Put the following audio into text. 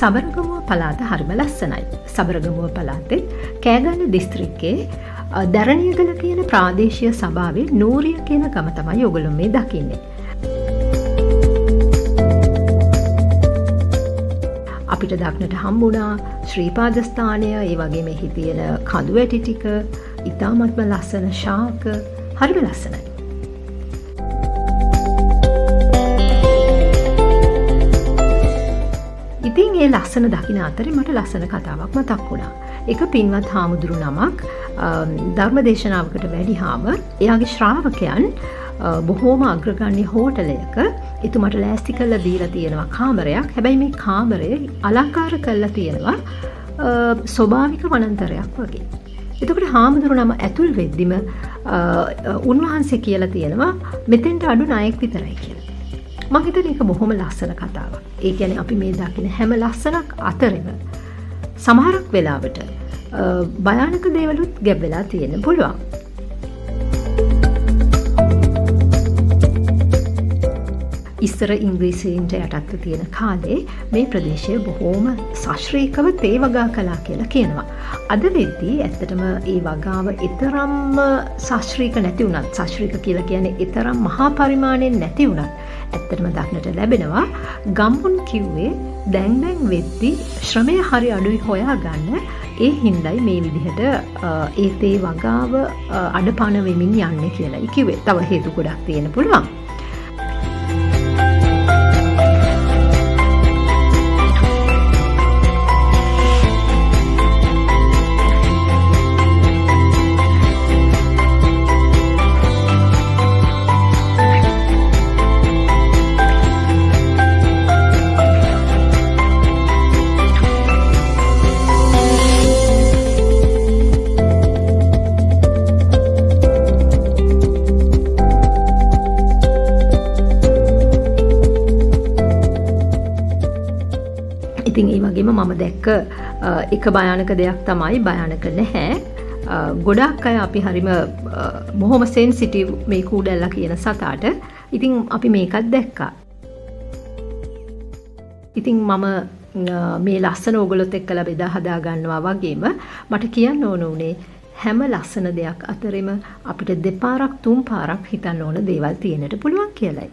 සබරගමුව පළාත හරිම ලස්සනයි. සබරගමුව පළාතේ කෑගල්ල දිස්ත්‍රික්කයේ දරණියගල කියන ප්‍රාදේශීය සභාවේ නූරිය කියන ගම තමයි ඔයගොල්ලෝ මේ දකින්නේ. අපිට දක්නට හම්බුණා ශ්‍රීපාද ස්ථානය, ඒ වගේම එහි තියෙන කඳු ඇටි ටික, ඉතාමත්ම ලස්සන ශාක, හරිම ලස්සනයි. ඉතින් ඒ ලස්සන දකින අතරේ මට ලස්සන කතාවක් මතක් වුණා. එක පින්වත් හාමුදුරු නමක් ධර්මදේශනාවකට වැඩිහාම එයාගේ ශ්‍රාවකයන් බොහෝම අග්‍රගණ්‍ය හෝටලයක එතුමට ලෑස්ති කරලා දීලා තියෙනවා කාමරයක්. හැබැයි මේ කාමරය අලංකාර කරලා තියෙනවා ස්වභාවික වනාන්තරයක් වගේ. එතකොට හාමුදුරු නම ඇතුල් වෙද්දිම උන්වහන්සේ කියලා තියෙනවා මෙතෙන්ට අඩු ණයෙක් විතරයි කියලා. මම හිතන්නේ ඒක බොහොම ලස්සන කතාවක්. ඒ කියන්නේ අපි මේ දකින හැම ලස්සනක් අතරෙම සමහරක් වෙලාවට භයානක දේවලුත් ගැබ් වෙලා තියෙන්න පුළුවන්. ඉස්සර ඉංග්‍රීසීන්ට යටත්ව තියෙන කාලේ මේ ප්‍රදේශය බොහෝම ශාස්ත්‍රීයව තේ වගා කළා කියලා කියනවා. අද වෙද්දී ඇත්තටම ඒ වගාව ඊතරම්ම ශාස්ත්‍රීය නැති වුණත්, ශාස්ත්‍රීය කියලා කියන්නේ ඊතරම් මහා පරිමාණයෙන් නැති වුණත් ඇත්තටම දක්නට ලැබෙනවා. ගම්මුන් කිව්වේ දැන් වෙද්දී ශ්‍රමය හරි අඩුයි හොයාගන්න. ඒ හින්දායි මේ විදිහට ඒ තේ වගාව අඩපාන වෙමින් යන්නේ කියලා කිව්වේ. තව හේතු ගොඩක් තියෙන්න පුළුවන්. ඉතින් ඒ වගේම මම දැක්ක එක භයානක දෙයක් තමයි, භයානක නැහැ, ගොඩාක් අය අපි හරිම බොහොම සෙන්සිටිව් මේ කූඩැල්ලා කියන සතාට. ඉතින් අපි මේකත් දැක්කා. ඉතින් මම මේ ලස්සන ඕගොල්ලොත් එක්කලා බෙදා හදා ගන්නවා වගේම මට කියන්න ඕන උනේ හැම ලස්සන දෙයක් අතරෙම අපිට දෙපාරක් තුන් පාරක් හිතන්න ඕන දේවල් තියෙන්නට පුළුවන් කියලායි.